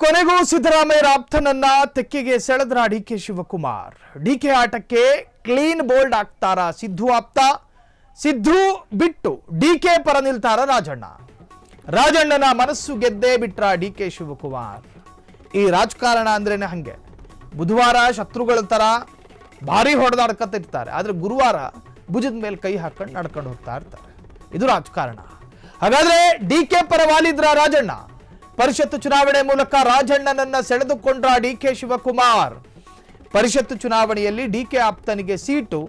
ಕೊನೆಗೂ Siddaramaiah ಆಪ್ತನನ್ನ ತೆಕ್ಕೆಗೆ ಸೆಳೆದ್ರ DK Shivakumar. DK ಆಟಕ್ಕೆ clean bold ಆಗ್ತಾರ ಸಿದ್ದು ಆಪ್ತ. ಸಿದ್ದು ಬಿಟ್ಟು ಡಿಕೆ ಪರ ನಿಲ್ತಾರ ರಾಜಣ್ಣ. ರಾಜಣ್ಣನ ಮನಸ್ಸು ಗೆದ್ದೇ ಬಿಟ್ರ ಡಿಕೆ ಶಿವಕುಮಾರ್. ಈ ರಾಜಕಾರಣ ಅಂದ್ರೇನೆ ಹಂಗೆ. ಬುಧವಾರ ಶತ್ರುಗಳ ತರ ಭಾರಿ ಹೊಡೆದಾಡ್ಕತ್ತಿರ್ತಾರೆ, ಆದ್ರೆ ಗುರುವಾರ ಭುಜದ ಮೇಲೆ ಕೈ ಹಾಕೊಂಡು ನಡ್ಕೊಂಡು ಹೋಗ್ತಾ ಇರ್ತಾರೆ. ಇದು ರಾಜಕಾರಣ. ಹಾಗಾದ್ರೆ ಡಿಕೆ ಪರ ವಾಲಿದ್ರ ರಾಜಣ್ಣ. ಪರಿಷತ್ತು ಚುನಾವಣೆ ಮೂಲಕ ರಾಜಣ್ಣನನ್ನ ಸೆಳೆದುಕೊಂಡ್ರ ಡಿಕೆ ಶಿವಕುಮಾರ್. ಪರಿಷತ್ತು ಚುನಾವಣೆಯಲ್ಲಿ ಡಿಕೆ ಆಪ್ತನಿಗೆ ಸೀಟು.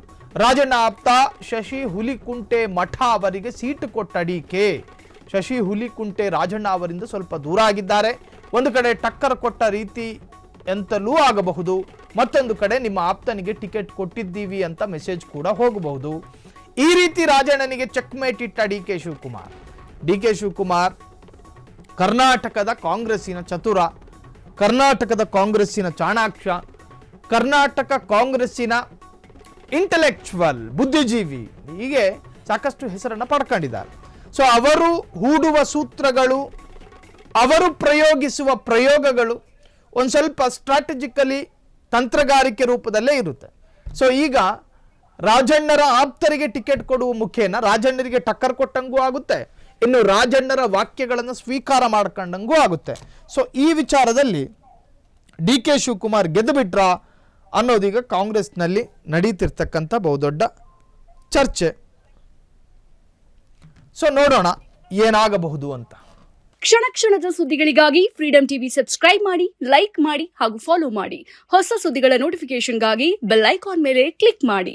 ರಾಜಣ್ಣ ಆಪ್ತ ಶಶಿ ಹುಲಿಕುಂಟೆ ಮಠ ಅವರಿಗೆ ಸೀಟು ಕೊಟ್ಟ ಡಿಕೆ. ಶಶಿ ಹುಲಿಕುಂಟೆ ರಾಜಣ್ಣ ಅವರಿಂದ ಸ್ವಲ್ಪ ದೂರ ಆಗಿದ್ದಾರೆ. ಒಂದು ಕಡೆ ಟಕ್ಕರ್ ಕೊಟ್ಟ ರೀತಿ ಎಂತಲೂ ಆಗಬಹುದು, ಮತ್ತೊಂದು ಕಡೆ ನಿಮ್ಮ ಆಪ್ತನಿಗೆ ಟಿಕೆಟ್ ಕೊಟ್ಟಿದ್ದೀವಿ ಅಂತ ಮೆಸೇಜ್ ಕೂಡ ಹೋಗಬಹುದು. ಈ ರೀತಿ ರಾಜಣ್ಣನಿಗೆ ಚೆಕ್ಮೇಟ್ ಇಟ್ಟ ಡಿಕೆ ಶಿವಕುಮಾರ್. ಡಿಕೆ ಶಿವಕುಮಾರ್ ಕರ್ನಾಟಕದ ಕಾಂಗ್ರೆಸ್ಸಿನ ಚತುರ, ಕರ್ನಾಟಕದ ಕಾಂಗ್ರೆಸ್ಸಿನ ಚಾಣಾಕ್ಷ, ಕರ್ನಾಟಕ ಕಾಂಗ್ರೆಸ್ಸಿನ ಇಂಟೆಲೆಕ್ಚುವಲ್, ಬುದ್ಧಿಜೀವಿ, ಹೀಗೆ ಸಾಕಷ್ಟು ಹೆಸರನ್ನು ಪಡ್ಕೊಂಡಿದ್ದಾರೆ. ಸೊ ಅವರು ಹೂಡುವ ಸೂತ್ರಗಳು, ಅವರು ಪ್ರಯೋಗಿಸುವ ಪ್ರಯೋಗಗಳು ಒಂದು ಸ್ವಲ್ಪ ಸ್ಟ್ರಾಟಜಿಕಲಿ ತಂತ್ರಗಾರಿಕೆ ರೂಪದಲ್ಲೇ ಇರುತ್ತೆ. ಸೊ ಈಗ ರಾಜಣ್ಣರ ಆಪ್ತರಿಗೆ ಟಿಕೆಟ್ ಕೊಡುವ ಮುಖೇನ ರಾಜಣ್ಣರಿಗೆ ಟಕ್ಕರ್ ಕೊಟ್ಟಂಗೂ ಆಗುತ್ತೆ, ಇನ್ನು ರಾಜಣ್ಣರ ವಾಕ್ಯಗಳನ್ನು ಸ್ವೀಕಾರ ಮಾಡ್ಕೊಂಡಂಗೂ ಆಗುತ್ತೆ. ಸೊ ಈ ವಿಚಾರದಲ್ಲಿ ಡಿ ಕೆ ಶಿವಕುಮಾರ್ ಗೆದ್ದು ಬಿಟ್ರ ಅನ್ನೋದೀಗ ಕಾಂಗ್ರೆಸ್ನಲ್ಲಿ ನಡೀತಿರ್ತಕ್ಕಂಥ ಬಹುದೊಡ್ಡ ಚರ್ಚೆ. ಸೊ ನೋಡೋಣ ಏನಾಗಬಹುದು ಅಂತ. ಕ್ಷಣ ಕ್ಷಣದ ಸುದ್ದಿಗಳಿಗಾಗಿ ಫ್ರೀಡಂ ಟಿವಿ ಸಬ್ಸ್ಕ್ರೈಬ್ ಮಾಡಿ, ಲೈಕ್ ಮಾಡಿ ಹಾಗೂ ಫಾಲೋ ಮಾಡಿ. ಹೊಸ ಸುದ್ದಿಗಳ ನೋಟಿಫಿಕೇಶನ್ಗಾಗಿ ಬೆಲ್ ಐಕಾನ್ ಮೇಲೆ ಕ್ಲಿಕ್ ಮಾಡಿ.